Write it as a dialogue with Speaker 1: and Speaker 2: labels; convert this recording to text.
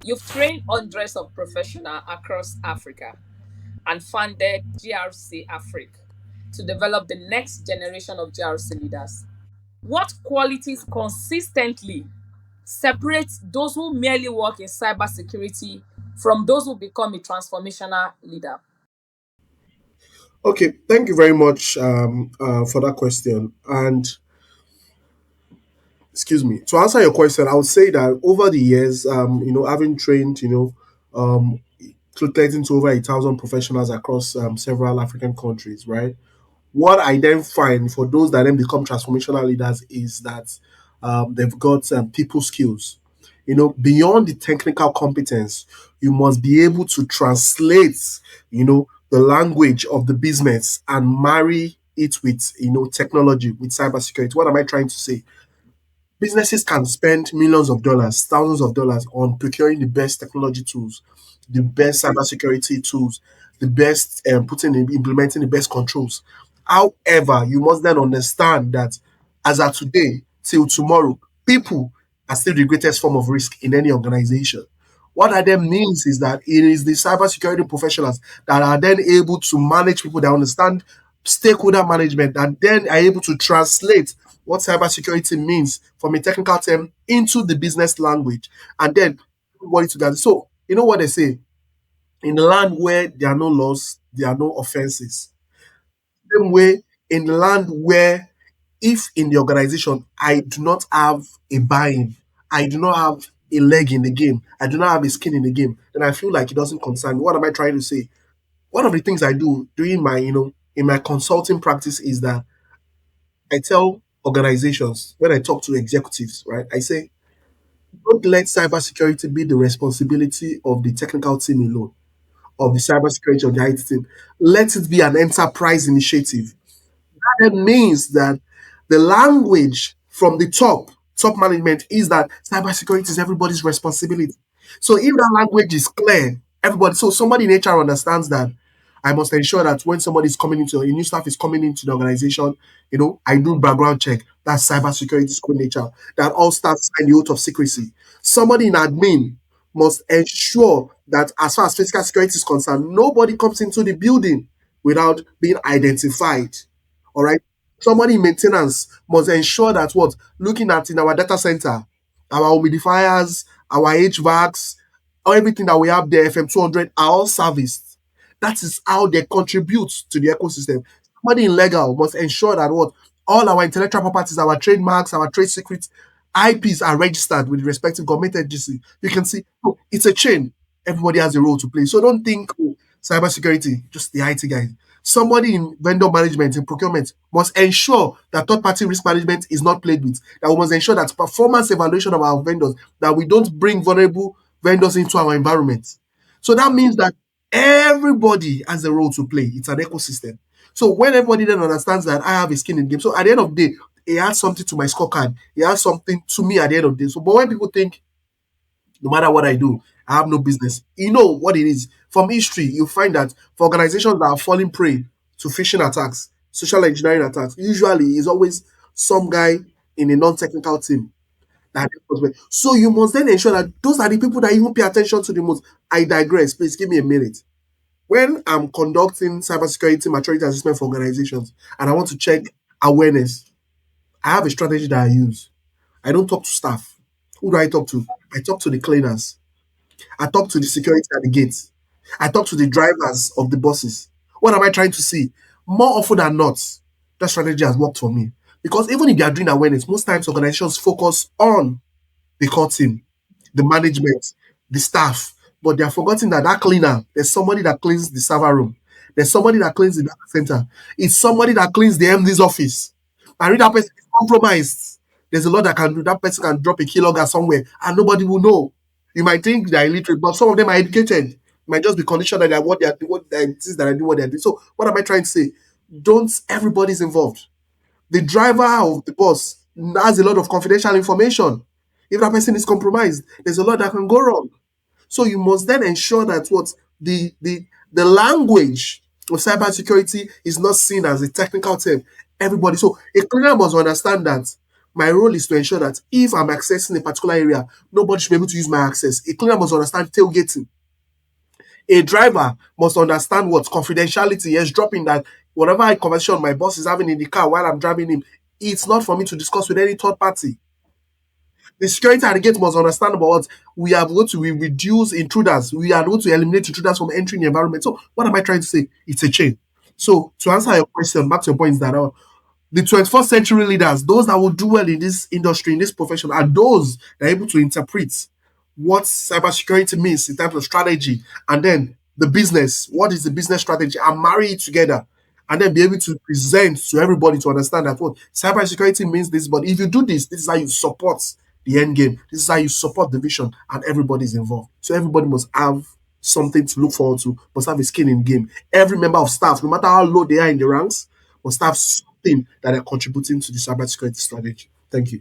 Speaker 1: You've trained hundreds of professionals across Africa and founded GRC Africa to develop the next generation of GRC leaders. What qualities consistently separate those who merely work in cybersecurity from those who become a transformational leader?
Speaker 2: Okay, thank you very much for that question. And excuse me, to answer your question, I would say that over the years, having trained, getting to over 1,000 professionals across several African countries, right? What I then find for those that then become transformational leaders is that they've got people skills. Beyond the technical competence, you must be able to translate, the language of the business and marry it with, technology, with cybersecurity. What am I trying to say? Businesses can spend millions of dollars, thousands of dollars on procuring the best technology tools, the best cybersecurity tools, the best implementing the best controls. However, you must then understand that as of today till tomorrow, people are still the greatest form of risk in any organization. What that then means is that it is the cybersecurity professionals that are then able to manage people that understand stakeholder management and then are able to translate what cybersecurity means from a technical term into the business language and then what it to that. So, you know what they say? In the land where there are no laws, there are no offenses. Same way, in the land where if in the organization I do not have a buy-in, I do not have a leg in the game, I do not have a skin in the game, then I feel like it doesn't concern me. What am I trying to say? One of the things I do during my, in my consulting practice is that I tell organizations when I talk to executives, right? I say, don't let cybersecurity be the responsibility of the technical team alone, of the cybersecurity of the IT team. Let it be an enterprise initiative. That means that the language from the top management is that cybersecurity is everybody's responsibility. So if that language is clear, everybody, so somebody in HR understands that I must ensure that when somebody is coming into a new staff is coming into the organization, I do background check. That's cybersecurity school nature. That all staff sign the oath of secrecy. Somebody in admin must ensure that as far as physical security is concerned, nobody comes into the building without being identified. All right. Somebody in maintenance must ensure that what looking at in our data center, our humidifiers, our HVACs, everything that we have there, FM 200 are all serviced. That is how they contribute to the ecosystem. Somebody in legal must ensure that what all our intellectual properties, our trademarks, our trade secrets, IPs are registered with the respective government agency. You can see it's a chain. Everybody has a role to play. So don't think cybersecurity, just the IT guy. Somebody in vendor management, in procurement, must ensure that third party risk management is not played with. That we must ensure that performance evaluation of our vendors, that we don't bring vulnerable vendors into our environment. So that means that everybody has a role to play. It's an ecosystem. So when everybody then understands that I have a skin in the game, so at the end of the day, it adds something to my scorecard. It adds something to me at the end of the day. So, but when people think no matter what I do, I have no business. You know what it is. From history, you find that for organizations that are falling prey to phishing attacks, social engineering attacks, usually is always some guy in a non-technical team. So you must then ensure that those are the people that even pay attention to the most. I digress. Please give me a minute. When I'm conducting cybersecurity maturity assessment for organizations and I want to check awareness, I have a strategy that I use. I don't talk to staff. Who do I talk to? I talk to the cleaners. I talk to the security at the gates. I talk to the drivers of the buses. What am I trying to see? More often than not, that strategy has worked for me. Because even if they are doing awareness, most times organizations focus on the core team, the management, the staff, but they are forgetting that that cleaner, there's somebody that cleans the server room. There's somebody that cleans the data center. It's somebody that cleans the MD's office. And if that person is compromised, there's a lot that can do. That person can drop a kilogram somewhere and nobody will know. You might think they're illiterate, but some of them are educated. It might just be conditioned that they're what they're things that I do what they're doing. So what am I trying to say? Don't everybody's involved. The driver of the bus has a lot of confidential information. If that person is compromised, there's a lot that can go wrong. So you must then ensure that what the language of cybersecurity is not seen as a technical term. Everybody. So a cleaner must understand that. My role is to ensure that if I'm accessing a particular area, nobody should be able to use my access. A cleaner must understand tailgating. A driver must understand what confidentiality is, dropping that whatever conversation my boss is having in the car while I'm driving him, it's not for me to discuss with any third party. The security at the gate must understand about what we are going to reduce intruders. We are going to eliminate intruders from entering the environment. So, what am I trying to say? It's a chain. So, to answer your question, back to your point, is that the 21st century leaders, those that will do well in this industry, in this profession, are those that are able to interpret what cybersecurity means in terms of strategy, and then the business, what is the business strategy, and marry it together, and then be able to present to everybody to understand that what cybersecurity means this, but if you do this, this is how you support the end game, this is how you support the vision, and everybody's involved. So everybody must have something to look forward to, must have a skin in the game. Every member of staff, no matter how low they are in the ranks, must have something that are contributing to the cybersecurity strategy. Thank you.